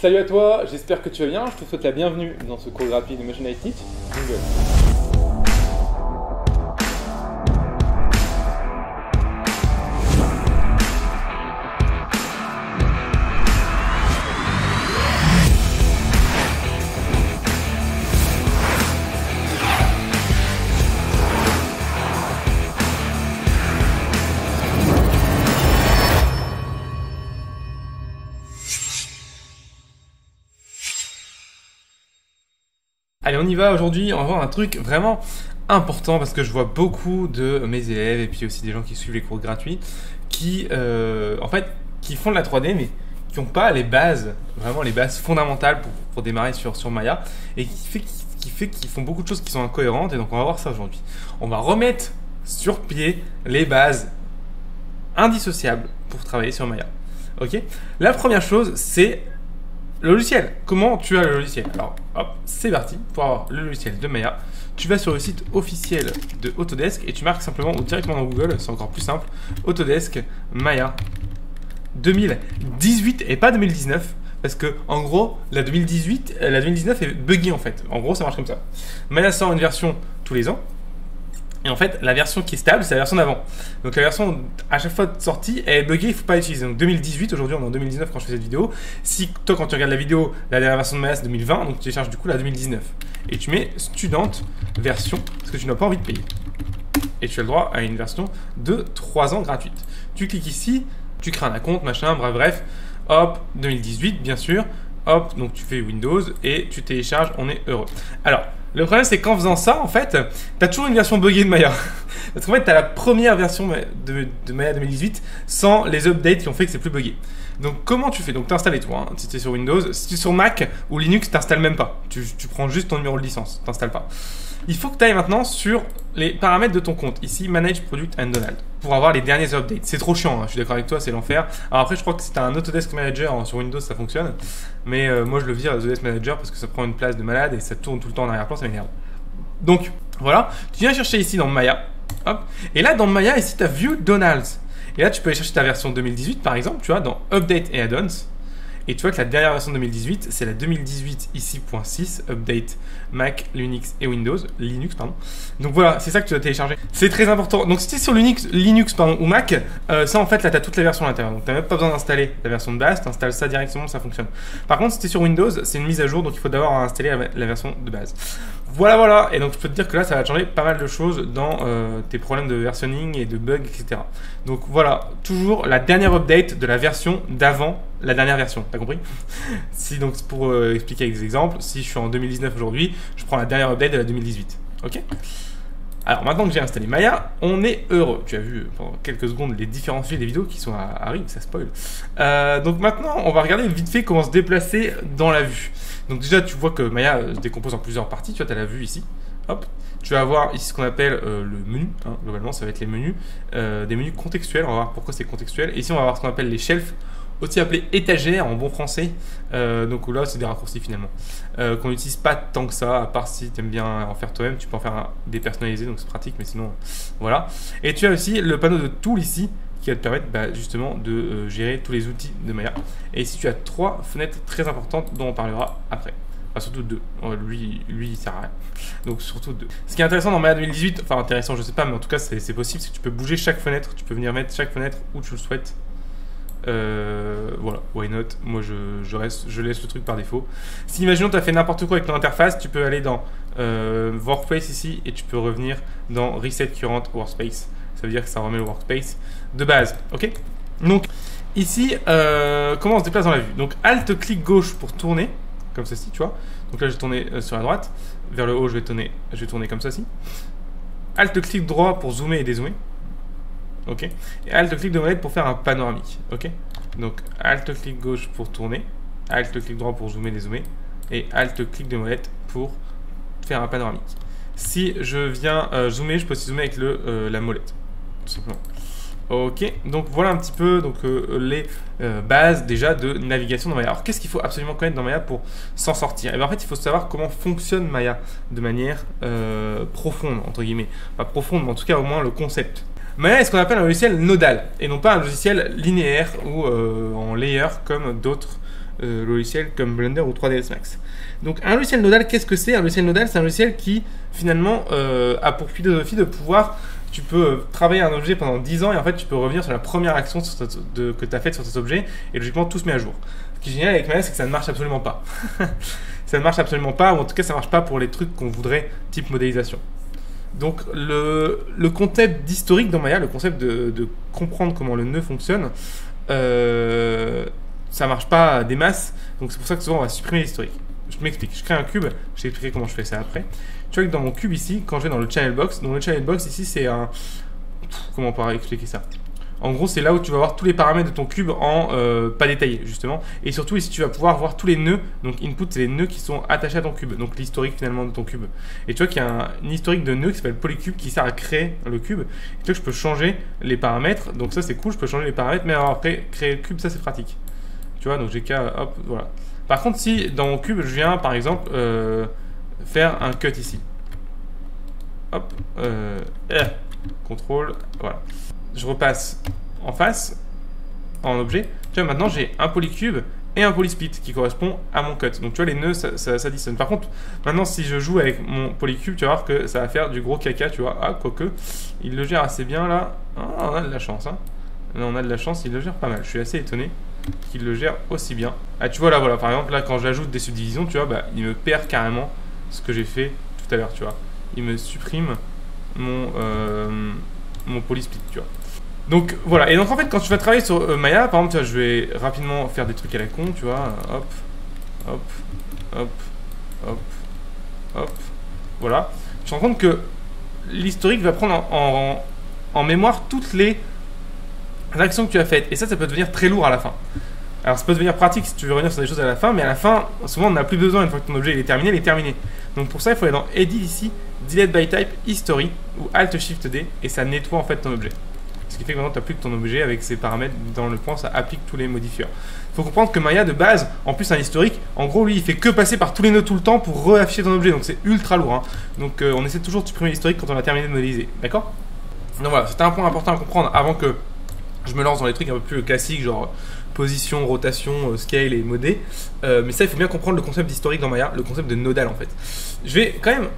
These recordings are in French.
Salut à toi, j'espère que tu vas bien. Je te souhaite la bienvenue dans ce cours gratuit de Motion I Teach. Jingle. Allez, on y va aujourd'hui, on va voir un truc vraiment important parce que je vois beaucoup de mes élèves et puis aussi des gens qui suivent les cours gratuits qui, qui font de la 3D mais qui n'ont pas les bases, vraiment les bases fondamentales pour démarrer sur Maya et qui fait qu'ils font beaucoup de choses qui sont incohérentes et donc on va voir ça aujourd'hui. On va remettre sur pied les bases indissociables pour travailler sur Maya. Ok ? La première chose, c'est le logiciel. Comment tu as le logiciel? Alors, hop, c'est parti. Pour avoir le logiciel de Maya, tu vas sur le site officiel de Autodesk et tu marques simplement ou directement dans Google, c'est encore plus simple, Autodesk Maya 2018 et pas 2019. Parce que, en gros, la 2019 est buggée en fait. En gros, ça marche comme ça. Maya sort une version tous les ans. Et en fait, la version qui est stable, c'est la version d'avant. Donc la version à chaque fois de sortie, elle est buggée, il ne faut pas l'utiliser. Donc 2018, aujourd'hui on est en 2019 quand je fais cette vidéo. Si toi quand tu regardes la vidéo, la dernière version de Maya c'est 2020, donc tu télécharges du coup la 2019. Et tu mets student version, parce que tu n'as pas envie de payer. Et tu as le droit à une version de 3 ans gratuite. Tu cliques ici, tu crées un compte, machin, bref. Hop, 2018 bien sûr. Hop, donc tu fais Windows et tu télécharges, on est heureux. Alors, le problème c'est qu'en faisant ça, en fait, tu as toujours une version buggée de Maya. Parce qu'en fait, tu as la première version de Maya 2018 sans les updates qui ont fait que c'est plus buggé. Donc comment tu fais? Donc tu installes toi, si tu es sur Windows. Si tu es sur Mac ou Linux, tu n'installes même pas. Tu prends juste ton numéro de licence, tu n'installes pas. Il faut que tu ailles maintenant sur les paramètres de ton compte. Ici, Manage Product and Donald. Pour avoir les derniers updates. C'est trop chiant, hein, je suis d'accord avec toi, c'est l'enfer. Alors après, je crois que si tu as un Autodesk Manager sur Windows, ça fonctionne. Mais moi, je le vire à Autodesk Manager parce que ça prend une place de malade et ça tourne tout le temps en arrière-plan, ça m'énerve. Donc, voilà. Tu viens chercher ici dans Maya. Hop. Et là, dans Maya, ici, tu as View Donalds. Et là, tu peux aller chercher ta version 2018, par exemple, tu vois, dans Update et Add-ons. Et tu vois que la dernière version de 2018, c'est la 2018 ici.6, Update Mac, Linux et Windows. Linux, pardon. Donc voilà, c'est ça que tu dois télécharger. C'est très important. Donc si tu es sur Linux ou Mac, ça en fait, là, tu as toutes les versions à l'intérieur. Donc tu n'as même pas besoin d'installer la version de base, tu installes ça directement, ça fonctionne. Par contre, si tu es sur Windows, c'est une mise à jour, donc il faut d'abord installer la version de base. Voilà. Et donc je peux te dire que là, ça va changer pas mal de choses dans tes problèmes de versionning et de bugs, etc. Donc voilà, toujours la dernière update de la version d'avant la dernière version, t'as compris? Si donc pour expliquer avec des exemples, si je suis en 2019 aujourd'hui, je prends la dernière update de la 2018. Ok? Alors maintenant que j'ai installé Maya, on est heureux. Tu as vu pendant quelques secondes les différents fichiers des vidéos qui sont arrivent, ça spoil. Donc maintenant, on va regarder vite fait comment se déplacer dans la vue. Donc déjà, tu vois que Maya se décompose en plusieurs parties. Tu vois, tu as la vue ici. Hop. Tu vas avoir ici ce qu'on appelle le menu. Hein. Globalement, ça va être les menus, des menus contextuels. On va voir pourquoi c'est contextuel. Et ici, on va voir ce qu'on appelle les shelves, aussi appelé étagère en bon français. Donc là, c'est des raccourcis finalement qu'on n'utilise pas tant que ça, à part si tu aimes bien en faire toi-même. Tu peux en faire des personnalisés, donc c'est pratique, mais sinon, voilà. Et tu as aussi le panneau de Tool ici, qui va te permettre justement de gérer tous les outils de Maya. Et ici, tu as 3 fenêtres très importantes dont on parlera après. Enfin, surtout 2. Lui, il sert à rien. Donc, surtout 2. Ce qui est intéressant dans Maya 2018, enfin intéressant, je sais pas, mais en tout cas, c'est possible, c'est que tu peux bouger chaque fenêtre. Tu peux venir mettre chaque fenêtre où tu le souhaites. Voilà, why not? Moi je laisse le truc par défaut. Si imaginons tu as fait n'importe quoi avec ton interface, tu peux aller dans Workplace ici et tu peux revenir dans Reset Current Workspace. Ça veut dire que ça remet le workspace de base. Ok? Donc ici, comment on se déplace dans la vue? Donc Alt clic gauche pour tourner, comme ceci, tu vois. Donc là je vais tourner sur la droite, vers le haut je vais tourner comme ceci. Alt clic droit pour zoomer et dézoomer. Ok. Et Alt clic de molette pour faire un panoramique. Ok. Donc Alt clic gauche pour tourner, Alt clic droit pour zoomer, dézoomer, et Alt clic de molette pour faire un panoramique. Si je viens zoomer, je peux aussi zoomer avec la molette, tout simplement. Ok. Donc voilà un petit peu les bases déjà de navigation dans Maya. Alors qu'est-ce qu'il faut absolument connaître dans Maya pour s'en sortir? Et bien en fait, il faut savoir comment fonctionne Maya de manière profonde entre guillemets, pas profonde, mais en tout cas au moins le concept. Maya est ce qu'on appelle un logiciel nodal et non pas un logiciel linéaire ou en layer comme d'autres logiciels comme Blender ou 3ds Max. Donc un logiciel nodal, qu'est-ce que c'est? Un logiciel nodal, c'est un logiciel qui finalement a pour philosophie de pouvoir, tu peux travailler un objet pendant 10 ans et en fait tu peux revenir sur la première action que tu as faite sur cet objet et logiquement tout se met à jour. Ce qui est génial avec Maya, c'est que ça ne marche absolument pas. Ça ne marche absolument pas, ou en tout cas ça ne marche pas pour les trucs qu'on voudrait, type modélisation. Donc le concept d'historique dans Maya, le concept de comprendre comment le nœud fonctionne, ça marche pas des masses, donc c'est pour ça que souvent on va supprimer l'historique. Je m'explique, je crée un cube, je vais expliquer comment je fais ça après. Tu vois que dans mon cube ici, quand je vais dans le channel box, donc le channel box ici c'est un... Comment on pourrait expliquer ça? En gros, c'est là où tu vas voir tous les paramètres de ton cube en pas détaillés, justement. Et surtout, ici, tu vas pouvoir voir tous les nœuds. Donc, input, c'est les nœuds qui sont attachés à ton cube. Donc, l'historique, finalement, de ton cube. Et tu vois qu'il y a un historique de nœuds qui s'appelle polycube qui sert à créer le cube. Et tu vois que je peux changer les paramètres. Donc, ça, c'est cool. Je peux changer les paramètres. Mais alors, après, créer le cube, ça, c'est pratique. Tu vois, donc j'ai qu'à... Hop, voilà. Par contre, si dans mon cube, je viens, par exemple, faire un cut ici. Hop. Contrôle. Voilà. Je repasse en face, en objet. Tu vois, maintenant j'ai un polycube et un polysplit qui correspond à mon cut. Donc tu vois, les nœuds, ça dissonne. Par contre, maintenant si je joue avec mon polycube, tu vas voir que ça va faire du gros caca, tu vois. Ah, quoique, il le gère assez bien là. Ah, on a de la chance, hein. Là, on a de la chance, il le gère pas mal. Je suis assez étonné qu'il le gère aussi bien. Ah, tu vois là, voilà, par exemple, là, quand j'ajoute des subdivisions, tu vois, bah, il me perd carrément ce que j'ai fait tout à l'heure, tu vois. Il me supprime mon polysplit, tu vois. Donc voilà, et donc en fait quand tu vas travailler sur Maya, par exemple, tu vois, je vais rapidement faire des trucs à la con, tu vois, hop, hop, hop, hop, hop, voilà. Tu te rends compte que l'historique va prendre en mémoire toutes les actions que tu as faites, et ça peut devenir très lourd à la fin. Alors ça peut devenir pratique si tu veux revenir sur des choses à la fin, mais à la fin, souvent on n'a plus besoin, une fois que ton objet il est terminé, il est terminé. Donc pour ça, il faut aller dans Edit ici, Delete by Type, History, ou Alt Shift D, et ça nettoie en fait ton objet. Ce qui fait que maintenant tu n'as plus que ton objet avec ses paramètres dans le point, ça applique tous les modifieurs. Il faut comprendre que Maya de base, en plus un historique, en gros lui il fait que passer par tous les nœuds tout le temps pour réafficher ton objet, donc c'est ultra lourd. Hein. Donc on essaie toujours de supprimer l'historique quand on a terminé de modéliser, d'accord? Donc voilà, c'était un point important à comprendre avant que je me lance dans les trucs un peu plus classiques, genre position, rotation, scale et modé. Mais ça il faut bien comprendre le concept d'historique dans Maya, le concept de nodal en fait. Je vais quand même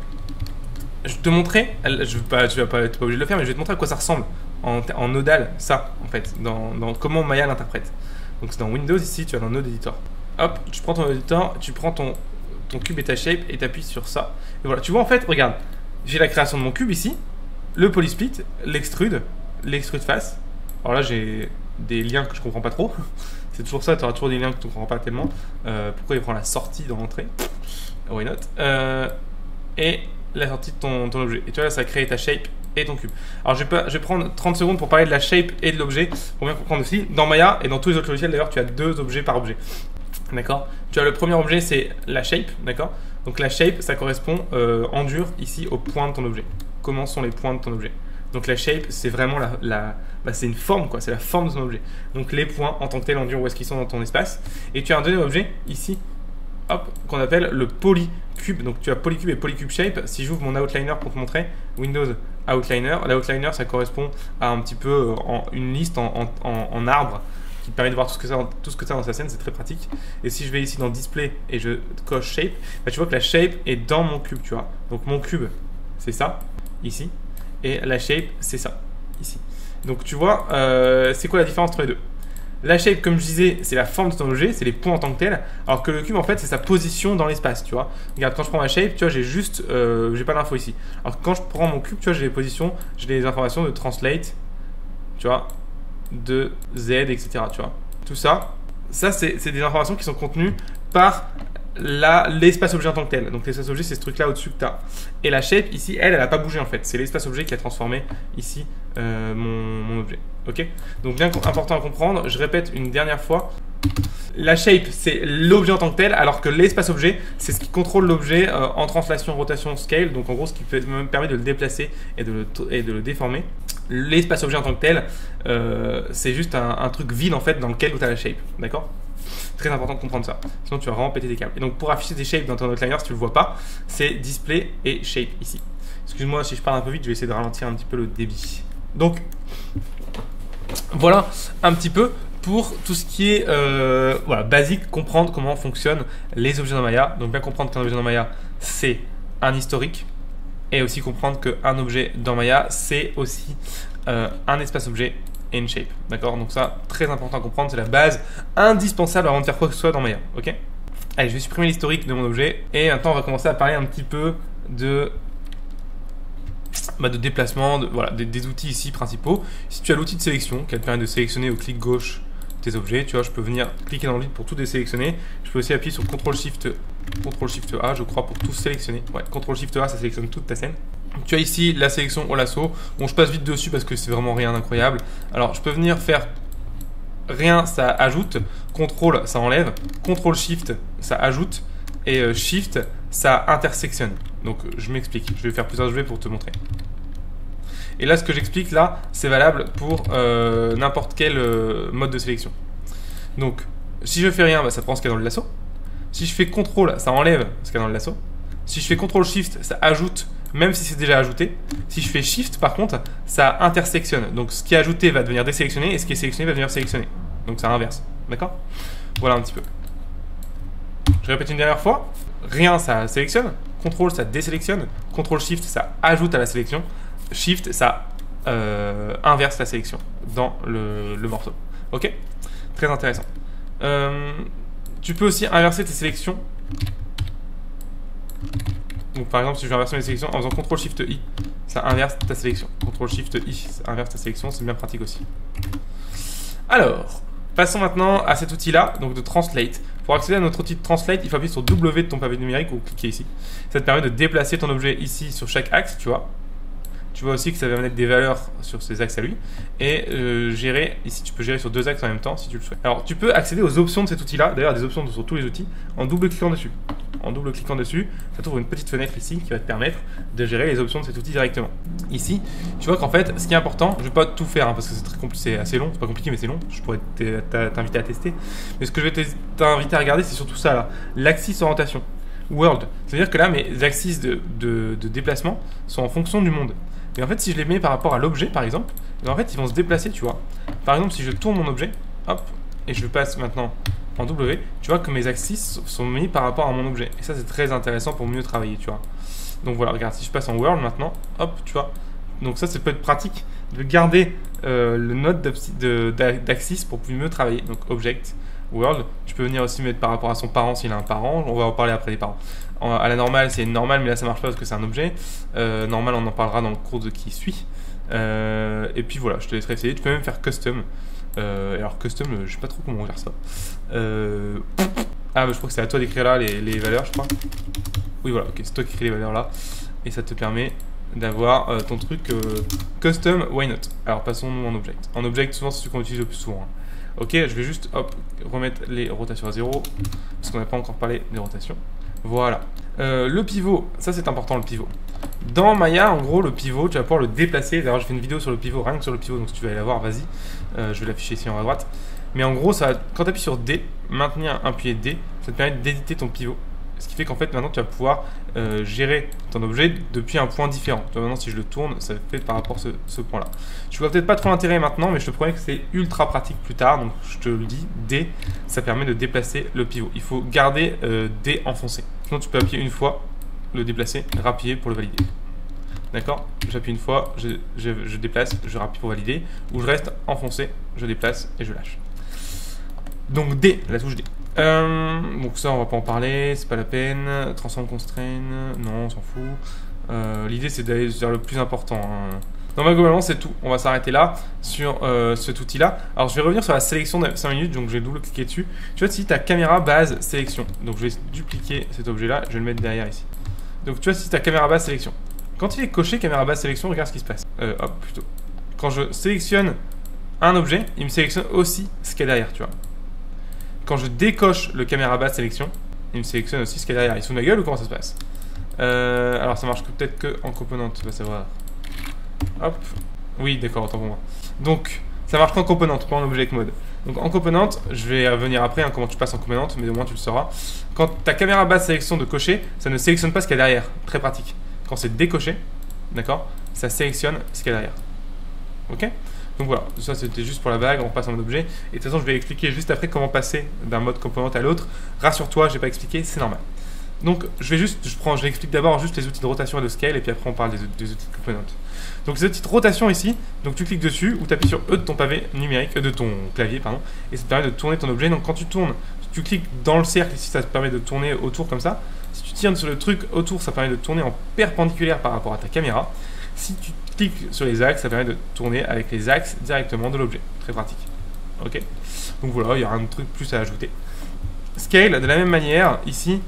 te montrer, tu vas pas être obligé de le faire, mais je vais te montrer à quoi ça ressemble en nodal, ça, en fait, dans comment Maya l'interprète. Donc c'est dans Windows, ici, tu vas dans Node Editor. Hop, tu prends ton editor, tu prends ton cube et ta shape, et tu appuies sur ça. Et voilà, tu vois, en fait, regarde, j'ai la création de mon cube ici, le polysplit, l'extrude face. Alors là, j'ai des liens que je comprends pas trop. C'est toujours ça, tu auras toujours des liens que tu ne comprends pas tellement. Pourquoi il prend la sortie dans l'entrée? Why not? Et la sortie de ton objet. Et tu vois, là, ça a créé ta shape et ton cube. Alors, je vais prendre 30 secondes pour parler de la shape et de l'objet, pour bien comprendre aussi. Dans Maya et dans tous les autres logiciels, d'ailleurs, tu as 2 objets par objet. D'accord? Tu as le premier objet, c'est la shape, d'accord? Donc, la shape, ça correspond en dur, ici, aux points de ton objet. Comment sont les points de ton objet? Donc, la shape, c'est vraiment c'est une forme, quoi. C'est la forme de ton objet. Donc, les points, en tant que tel, en dur, où est-ce qu'ils sont dans ton espace. Et tu as un deuxième objet, ici, hop, qu'on appelle le polycube. Donc tu as polycube et polycube shape. Si j'ouvre mon outliner pour te montrer, Windows outliner, l'outliner ça correspond à un petit peu une liste en arbre qui te permet de voir tout ce que tu as dans sa scène, c'est très pratique. Et si je vais ici dans display et je coche shape, bah, tu vois que la shape est dans mon cube, tu vois. Donc mon cube c'est ça, ici, et la shape c'est ça, ici. Donc tu vois, c'est quoi la différence entre les deux? La shape, comme je disais, c'est la forme de ton objet, c'est les points en tant que tel, alors que le cube, en fait, c'est sa position dans l'espace, tu vois. Regarde, quand je prends ma shape, tu vois, j'ai pas d'infos ici. Alors que quand je prends mon cube, tu vois, j'ai les positions, j'ai les informations de translate, tu vois, de Z, etc., tu vois. Tout ça, c'est des informations qui sont contenues par l'espace objet en tant que tel. Donc l'espace objet, c'est ce truc là au-dessus que tu as. Et la shape ici, elle n'a pas bougé en fait. C'est l'espace objet qui a transformé ici mon objet. Ok? Donc bien important à comprendre, je répète une dernière fois. La shape, c'est l'objet en tant que tel, alors que l'espace objet, c'est ce qui contrôle l'objet en translation, rotation, scale. Donc en gros, ce qui me permet de le déplacer et de le déformer. L'espace objet en tant que tel, c'est juste un truc vide en fait dans lequel tu as la shape. D'accord? Très important de comprendre ça, sinon tu vas vraiment péter des câbles. Et donc pour afficher des shapes dans ton outliner, si tu ne le vois pas, c'est display et shape ici. Excuse-moi si je parle un peu vite, je vais essayer de ralentir un petit peu le débit. Donc voilà un petit peu pour tout ce qui est voilà, basique, comprendre comment fonctionnent les objets dans Maya. Donc bien comprendre qu'un objet dans Maya, c'est un historique. Et aussi comprendre qu'un objet dans Maya, c'est aussi un espace objet et une shape. D'accord? Donc ça, très important à comprendre, c'est la base indispensable avant de faire quoi que ce soit dans Maya. Ok? Allez, je vais supprimer l'historique de mon objet. Et maintenant, on va commencer à parler un petit peu de déplacement, voilà, des outils ici principaux. Si tu as l'outil de sélection qui va te permettre de sélectionner au clic gauche tes objets, tu vois, je peux venir cliquer dans le vide pour tout désélectionner. Je peux aussi appuyer sur CTRL-SHIFT-A, je crois, pour tout sélectionner. Ouais, CTRL-SHIFT-A, ça sélectionne toute ta scène. Tu as ici la sélection au lasso. Bon, je passe vite dessus parce que c'est vraiment rien d'incroyable. Alors, je peux venir faire rien, ça ajoute. CTRL, ça enlève. CTRL-SHIFT, ça ajoute. Et Shift, ça intersectionne. Donc, je m'explique. Je vais faire plusieurs objets pour te montrer. Et là, ce que j'explique là, c'est valable pour n'importe quel mode de sélection. Donc, si je fais rien, bah, ça prend ce qu'il y a dans le lasso. Si je fais CTRL, ça enlève ce qu'il y a dans le lasso. Si je fais CTRL-SHIFT, ça ajoute, même si c'est déjà ajouté. Si je fais SHIFT, par contre, ça intersectionne. Donc, ce qui est ajouté va devenir désélectionné et ce qui est sélectionné va devenir sélectionné. Donc, ça inverse. D'accord? Voilà un petit peu. Je répète une dernière fois. Rien, ça sélectionne. CTRL, ça désélectionne. CTRL-SHIFT, ça ajoute à la sélection. Shift, ça inverse la sélection dans le morceau. Ok? Très intéressant. Tu peux aussi inverser tes sélections. Donc, par exemple, si je veux inverser mes sélections en faisant CTRL-SHIFT-I, ça inverse ta sélection. CTRL-SHIFT-I, ça inverse ta sélection. C'est bien pratique aussi. Alors, passons maintenant à cet outil-là, donc de Translate. Pour accéder à notre outil de Translate, il faut appuyer sur W de ton pavé numérique ou cliquer ici. Ça te permet de déplacer ton objet ici sur chaque axe, tu vois. Tu vois aussi que ça va mettre des valeurs sur ces axes à lui. Et gérer, ici tu peux gérer sur deux axes en même temps si tu le souhaites. Alors tu peux accéder aux options de cet outil-là, d'ailleurs des options sur tous les outils, en double-cliquant dessus. En double-cliquant dessus, ça t'ouvre une petite fenêtre ici qui va te permettre de gérer les options de cet outil directement. Ici, tu vois qu'en fait, ce qui est important, je ne vais pas tout faire hein, parce que c'est très compliqué, c'est assez long, c'est pas compliqué mais c'est long, je pourrais t'inviter à tester. Mais ce que je vais t'inviter à regarder, c'est surtout ça là, l'axis orientation. World, c'est-à-dire que là, mes axes de déplacement sont en fonction du monde. Et en fait, si je les mets par rapport à l'objet, par exemple, en fait, ils vont se déplacer, tu vois. Par exemple, si je tourne mon objet, hop, et je le passe maintenant en W, tu vois que mes axes sont mis par rapport à mon objet. Et ça, c'est très intéressant pour mieux travailler, tu vois. Donc voilà, regarde, si je passe en World maintenant, hop, tu vois. Donc ça peut être pratique de garder le node d'axis pour mieux travailler. Donc Object, World, tu peux venir aussi mettre par rapport à son parent s'il a un parent. On va en parler après des parents. À la normale, c'est une normale, mais là ça marche pas parce que c'est un objet. Normal, on en parlera dans le cours qui suit. Et puis voilà, je te laisserai essayer. Tu peux même faire custom. Alors custom, je sais pas trop comment on gère ça. Ah, bah, je crois que c'est à toi d'écrire là les valeurs, je crois. Oui, voilà, ok, c'est toi qui écris les valeurs là. Et ça te permet d'avoir ton truc custom, why not. Alors passons-nous en object. En object, souvent c'est ce qu'on utilise le plus souvent. Hein. Ok, je vais juste hop, remettre les rotations à 0 parce qu'on n'a pas encore parlé des rotations. Voilà. Le pivot, ça c'est important le pivot. Dans Maya, en gros, le pivot, tu vas pouvoir le déplacer. D'ailleurs, je fais une vidéo sur le pivot, rien que sur le pivot, donc si tu veux aller la voir, vas-y. Je vais l'afficher ici en haut à droite. Mais en gros, ça, quand tu appuies sur D, maintenir, appuyer D, ça te permet d'éditer ton pivot. Ce qui fait qu'en fait, maintenant, tu vas pouvoir gérer ton objet depuis un point différent. Donc, maintenant, si je le tourne, ça fait par rapport à ce point-là. Je vois peut-être pas trop l'intérêt maintenant, mais je te promets que c'est ultra pratique plus tard. Donc, je te le dis, D, ça permet de déplacer le pivot. Il faut garder D enfoncé. Sinon, tu peux appuyer une fois, le déplacer, rappuyer pour le valider. D'accord? J'appuie une fois, je déplace, je rappuie pour valider. Ou je reste enfoncé, je déplace et je lâche. Donc D, la touche D. Donc ça on va pas en parler, c'est pas la peine. Transform constraint, non on s'en fout. L'idée c'est d'aller vers le plus important. Hein. Non mais globalement c'est tout, on va s'arrêter là sur cet outil là. Alors je vais revenir sur la sélection de 5 minutes, donc je vais double cliquer dessus. Tu vois ici ta caméra base sélection, donc je vais dupliquer cet objet là, je vais le mettre derrière ici. Donc tu vois ici ta caméra base sélection. Quand il est coché caméra base sélection, regarde ce qui se passe. Hop plutôt. Quand je sélectionne un objet, il me sélectionne aussi ce qu'il y a derrière, tu vois. Quand je décoche le caméra base sélection, il me sélectionne aussi ce qu'il y a derrière. Il se fout de ma gueule ou comment ça se passe? Alors ça marche peut-être que en componente, tu vas savoir. Hop. Oui, d'accord, autant pour moi. Donc, ça marche qu'en componente, pas en object mode. Donc en componente, je vais revenir après hein, comment tu passes en componente, mais au moins tu le sauras. Quand ta caméra base sélection de cocher, ça ne sélectionne pas ce qu'il y a derrière. Très pratique. Quand c'est décoché, d'accord, ça sélectionne ce qu'il y a derrière. Ok? Donc voilà, ça c'était juste pour la blague, on passe en mode objet. Et de toute façon, je vais expliquer juste après comment passer d'un mode component à l'autre. Rassure-toi, je n'ai pas expliqué, c'est normal. Donc je explique d'abord juste les outils de rotation et de scale, et puis après on parle des outils de component. Donc ces outils de rotation ici, donc tu cliques dessus, ou tu appuies sur E de ton pavé numérique, de ton clavier, pardon, et ça te permet de tourner ton objet. Donc quand tu tournes, tu cliques dans le cercle ici, ça te permet de tourner autour comme ça. Si tu tiens sur le truc autour, ça permet de tourner en perpendiculaire par rapport à ta caméra. Si tu cliques sur les axes, ça permet de tourner avec les axes directement de l'objet. Très pratique. Ok. Donc voilà, il y a un truc plus à ajouter. Scale, de la même manière, ici,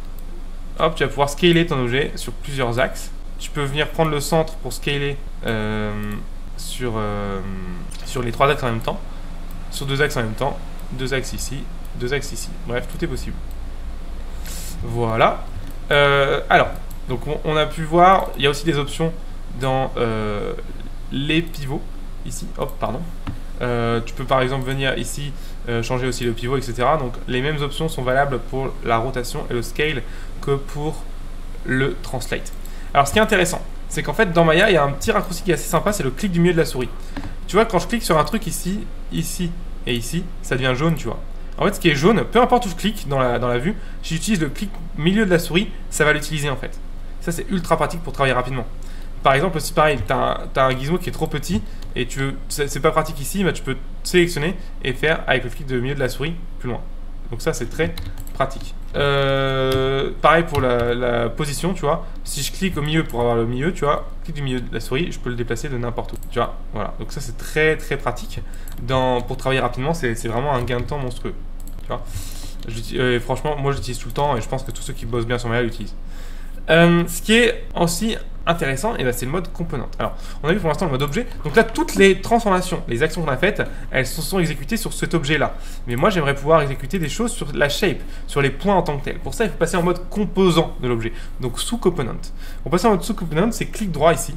hop, tu vas pouvoir scaler ton objet sur plusieurs axes. Tu peux venir prendre le centre pour scaler sur les 3 axes en même temps, sur 2 axes en même temps, 2 axes ici, 2 axes ici. Bref, tout est possible. Voilà. Alors, donc on a pu voir, il y a aussi des options dans les pivots, ici, hop, pardon. Tu peux par exemple venir ici, changer aussi le pivot, etc. Donc les mêmes options sont valables pour la rotation et le scale que pour le translate. Alors ce qui est intéressant, c'est qu'en fait dans Maya, il y a un petit raccourci qui est assez sympa, c'est le clic du milieu de la souris. Tu vois, quand je clique sur un truc ici, ici et ici, ça devient jaune, tu vois. En fait, ce qui est jaune, peu importe où je clique dans la vue, si j'utilise le clic milieu de la souris, ça va l'utiliser en fait. Ça, c'est ultra pratique pour travailler rapidement. Par exemple, si pareil, tu as un gizmo qui est trop petit et c'est pas pratique ici, bah, tu peux sélectionner et faire avec le clic de milieu de la souris plus loin. Donc ça, c'est très pratique. Pareil pour la position, tu vois. Si je clique au milieu pour avoir le milieu, tu vois, clic du milieu de la souris, je peux le déplacer de n'importe où. Tu vois, voilà. Donc ça, c'est très très pratique. Pour travailler rapidement, c'est vraiment un gain de temps monstrueux. Tu vois. Franchement, moi, j'utilise tout le temps et je pense que tous ceux qui bossent bien sur Maya l'utilisent. Ce qui est aussi intéressant, et ben c'est le mode component. Alors, on a vu pour l'instant le mode objet. Donc là, toutes les transformations, les actions qu'on a faites, elles se sont exécutées sur cet objet-là. Mais moi, j'aimerais pouvoir exécuter des choses sur la shape, sur les points en tant que tel. Pour ça, il faut passer en mode composant de l'objet. Donc sous component. Pour passer en mode sous component, c'est clic droit ici.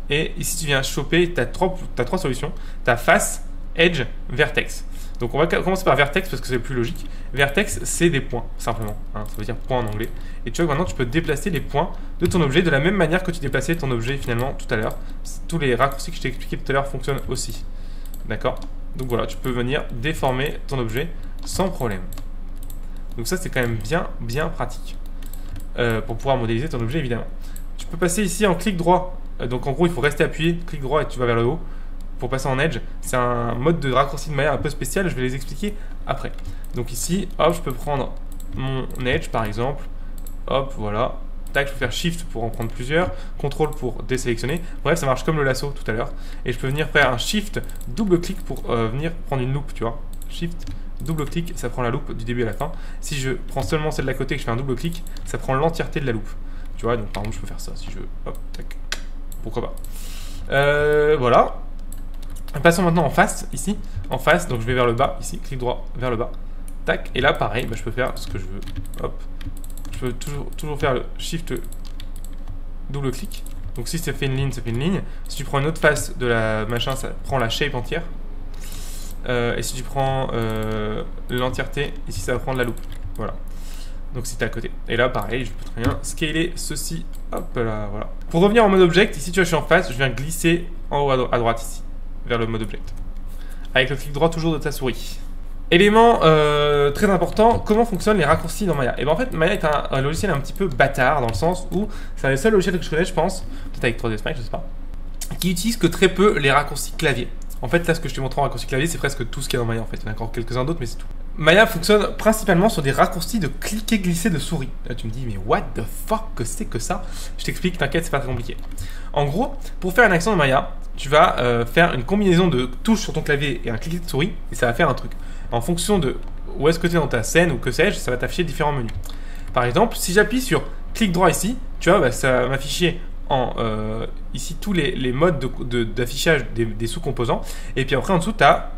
Et ici, tu viens choper, tu as trois solutions. Tu as face, edge, vertex. Donc on va commencer par vertex parce que c'est le plus logique. Vertex, c'est des points, simplement. Hein, ça veut dire point en anglais. Et tu vois que maintenant, tu peux déplacer les points de ton objet de la même manière que tu déplaçais ton objet finalement tout à l'heure. Tous les raccourcis que je t'ai expliqué tout à l'heure fonctionnent aussi. D'accord? Donc voilà, tu peux venir déformer ton objet sans problème. Donc ça, c'est quand même bien pratique. Pour pouvoir modéliser ton objet, évidemment. Tu peux passer ici en clic droit. Donc en gros, il faut rester appuyé, clic droit et tu vas vers le haut. Pour passer en edge, c'est un mode de raccourci de Maya un peu spécial, je vais les expliquer après. Donc ici, hop, je peux prendre mon edge par exemple, hop, voilà, tac, je peux faire shift pour en prendre plusieurs, contrôle pour désélectionner, bref, ça marche comme le lasso tout à l'heure, et je peux venir faire un shift, double clic pour venir prendre une loupe, tu vois, shift, double clic, ça prend la loupe du début à la fin. Si je prends seulement celle de la côté et que je fais un double clic, ça prend l'entièreté de la loupe, tu vois, donc par exemple, je peux faire ça si je veux, hop, tac, pourquoi pas. Voilà. Passons maintenant en face, ici, en face, donc je vais vers le bas, ici, clic droit vers le bas, tac, et là pareil, bah, je peux faire ce que je veux, hop, je peux toujours faire le shift double clic, donc si ça fait une ligne, ça fait une ligne, si tu prends une autre face de la machin, ça prend la shape entière, et si tu prends l'entièreté, ici ça va prendre la loupe, voilà, donc si t'es à côté, et là pareil, je peux très bien scaler ceci, hop là, voilà. Pour revenir en mode object, ici tu vois je suis en face, je viens glisser en haut à droite ici, vers le mode object. Avec le clic droit toujours de ta souris. Élément très important, comment fonctionnent les raccourcis dans Maya? Et bien en fait, Maya est un logiciel un petit peu bâtard dans le sens où c'est un des seuls logiciels que je connais, je pense, peut-être avec 3ds Max, je sais pas, qui utilise que très peu les raccourcis clavier. En fait, là, ce que je t'ai montré en raccourci clavier, c'est presque tout ce qu'il y a dans Maya en fait. Il y en a encore quelques-uns d'autres, mais c'est tout. Maya fonctionne principalement sur des raccourcis de cliquer-glisser de souris. Là, tu me dis, mais what the fuck que c'est que ça? Je t'explique, t'inquiète, c'est pas très compliqué. En gros, pour faire une action dans Maya, tu vas faire une combinaison de touches sur ton clavier et un cliquet de souris, et ça va faire un truc. En fonction de où est-ce que tu es dans ta scène ou que sais-je, ça va t'afficher différents menus. Par exemple, si j'appuie sur clic droit ici, tu vois, bah, ça va m'afficher ici tous les modes d'affichage des sous-composants. Et puis après, en dessous, tu as,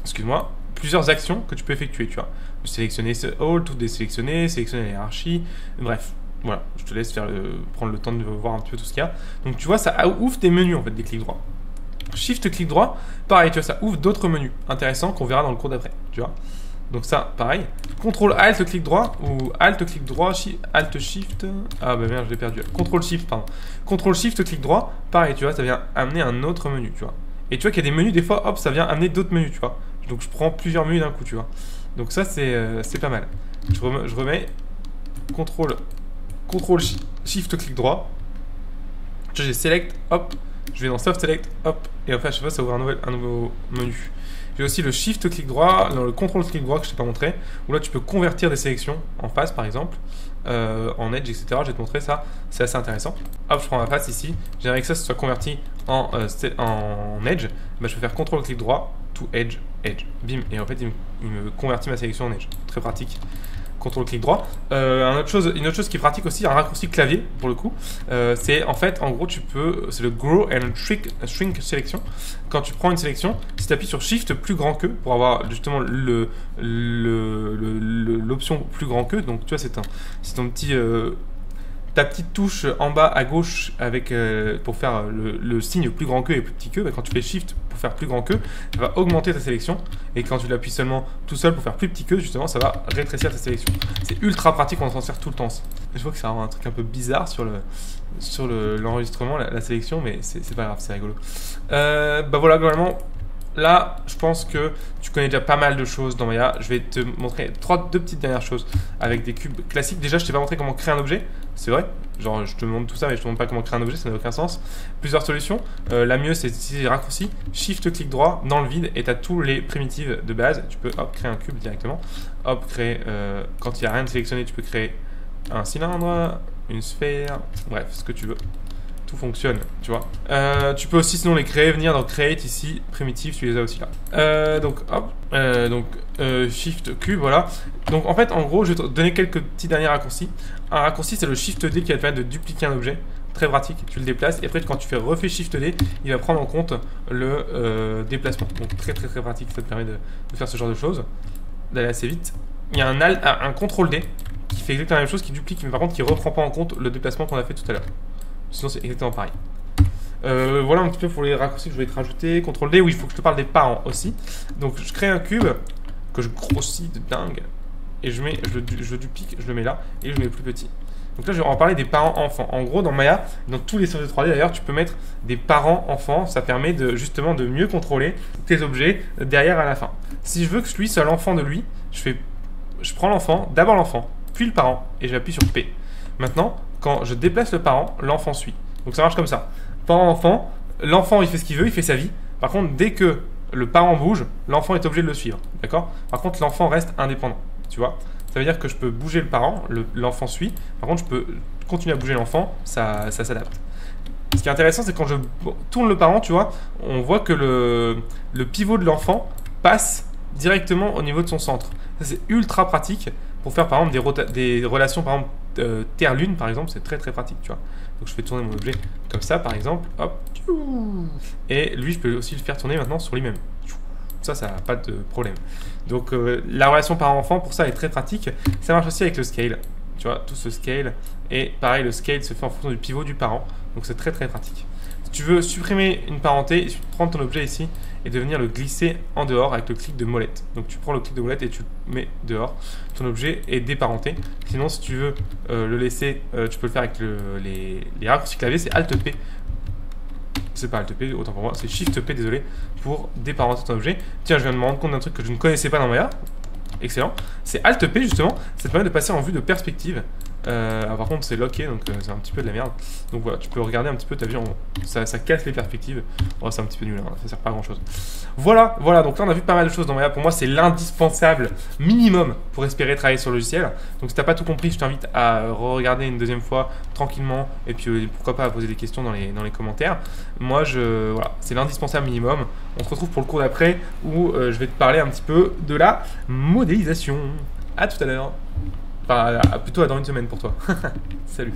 excuse-moi, plusieurs actions que tu peux effectuer, tu vois. Sélectionner ce all, tout désélectionner, sélectionner la hiérarchie, bref. Voilà, je te laisse prendre le temps de voir un petit peu tout ce qu'il y a. Donc tu vois, ça ouvre des menus en fait, des clics droits. Shift clic droit, pareil, tu vois, ça ouvre d'autres menus intéressants qu'on verra dans le cours d'après, tu vois. Donc ça, pareil. Contrôle Alt clic droit ou Alt clic droit, Alt Shift. Ah bah merde, je l'ai perdu. Contrôle Shift, pardon. Contrôle Shift clic droit, pareil, tu vois, ça vient amener un autre menu, tu vois. Et tu vois qu'il y a des menus, des fois, hop, ça vient amener d'autres menus, tu vois. Donc je prends plusieurs menus d'un coup, tu vois. Donc ça, c'est pas mal. Je remets CTRL, Shift, clic droit. Tu vois, j'ai Select, hop. Je vais dans Soft Select, hop. Et après, à chaque fois, ça ouvre un nouveau menu. J'ai aussi le Shift, clic droit, dans le CTRL, clic droit que je t'ai pas montré. Où là, tu peux convertir des sélections en face, par exemple. En Edge, etc. Je vais te montrer ça. C'est assez intéressant. Hop, je prends ma face ici. J'aimerais que ça soit converti en Edge. Bah, je peux faire CTRL, clic droit, to Edge, Edge. Bim. Et en fait, il me convertit ma sélection en Edge. Très pratique. CTRL clic droit. Une autre chose qui est pratique aussi, un raccourci clavier pour le coup, c'est en fait, en gros, c'est le Grow and Shrink sélection. Quand tu prends une sélection, si tu appuies sur Shift plus grand que pour avoir justement l'option plus grand que, donc tu vois, c'est ton petit. Ta petite touche en bas à gauche avec, pour faire le signe plus grand que et plus petit que, bah, quand tu fais Shift pour faire plus grand que, ça va augmenter ta sélection. Et quand tu l'appuies seulement tout seul pour faire plus petit que, justement, ça va rétrécir ta sélection. C'est ultra pratique, on s'en sert tout le temps. Je vois que c'est un truc un peu bizarre sur l'enregistrement, la sélection, mais c'est pas grave, c'est rigolo. Bah voilà, globalement. Là, je pense que tu connais déjà pas mal de choses dans Maya. Je vais te montrer deux petites dernières choses avec des cubes classiques. Déjà, je t'ai pas montré comment créer un objet. C'est vrai. Genre, je te montre tout ça, mais je te montre pas comment créer un objet. Ça n'a aucun sens. Plusieurs solutions. La mieux, c'est d'utiliser les raccourcis. Shift, clic droit dans le vide et tu as tous les primitives de base. Tu peux créer un cube directement. Créer. Quand il n'y a rien de sélectionné, tu peux créer un cylindre, une sphère. Bref, ce que tu veux. Tout fonctionne, tu vois. Tu peux aussi sinon les créer, venir dans Create ici, primitive, tu les as aussi là. Shift cube, voilà. Donc en fait, en gros, je vais te donner quelques petits derniers raccourcis. Un raccourci, c'est le Shift D qui va te permettre de dupliquer un objet. Très pratique, tu le déplaces. Et après, quand tu fais refais Shift D, il va prendre en compte le déplacement. Donc très pratique, ça te permet de faire ce genre de choses, d'aller assez vite. Il y a un CTRL D qui fait exactement la même chose, qui duplique, mais par contre qui ne reprend pas en compte le déplacement qu'on a fait tout à l'heure. Sinon, c'est exactement pareil. Voilà un petit peu pour les raccourcis que je voulais te rajouter. CTRL D, oui, il faut que je te parle des parents aussi. Donc, je crée un cube que je grossis de dingue. Et je le duplique, je le mets là et je le mets plus petit. Donc là, je vais en parler des parents-enfants. En gros, dans Maya, dans tous les sens de 3D d'ailleurs, tu peux mettre des parents-enfants. Ça permet justement de mieux contrôler tes objets derrière à la fin. Si je veux que lui soit l'enfant de lui, je prends l'enfant, d'abord l'enfant, puis le parent et j'appuie sur P. Maintenant, quand je déplace le parent, l'enfant suit. Donc ça marche comme ça. Parent-enfant, l'enfant il fait ce qu'il veut, il fait sa vie. Par contre, dès que le parent bouge, l'enfant est obligé de le suivre. D'accord? Par contre, l'enfant reste indépendant. Tu vois? Ça veut dire que je peux bouger le parent, l'enfant suit. Par contre, je peux continuer à bouger l'enfant, ça s'adapte. Ce qui est intéressant, c'est quand je tourne le parent, tu vois, on voit que le pivot de l'enfant passe directement au niveau de son centre. Ça, c'est ultra pratique pour faire par exemple des relations, par exemple, Terre-Lune, par exemple, c'est très pratique, tu vois. Donc je fais tourner mon objet comme ça, par exemple, hop, et lui, je peux aussi le faire tourner maintenant sur lui-même. Ça n'a pas de problème. Donc la relation parent-enfant, pour ça, est très pratique. Ça marche aussi avec le scale, tu vois, tout ce scale. Et pareil, le scale se fait en fonction du pivot du parent, donc c'est très pratique. Si tu veux supprimer une parenté, il suffit de prendre ton objet ici et de venir le glisser en dehors avec le clic de molette. Donc tu prends le clic de molette et tu le mets dehors. Ton objet est déparenté. Sinon, si tu veux le laisser, tu peux le faire avec les raccourcis clavier, c'est Alt P. C'est pas Alt P, autant pour moi, c'est Shift P, désolé, pour déparenter ton objet. Tiens, je viens de me rendre compte d'un truc que je ne connaissais pas dans Maya. Excellent. C'est Alt P justement, ça te permet de passer en vue de perspective. Par contre c'est locké, donc c'est un petit peu de la merde. Donc voilà, tu peux regarder un petit peu ta vue, ça casse les perspectives. Oh, c'est un petit peu nul, hein, ça sert pas à grand chose. Voilà, donc là on a vu pas mal de choses dans Maya. Pour moi c'est l'indispensable minimum pour espérer travailler sur le logiciel. Donc si t'as pas tout compris, je t'invite à regarder une deuxième fois tranquillement. Et puis pourquoi pas à poser des questions dans les commentaires. Moi voilà, c'est l'indispensable minimum. On se retrouve pour le cours d'après où je vais te parler un petit peu de la modélisation. À tout à l'heure. Enfin, plutôt dans une semaine pour toi. Salut.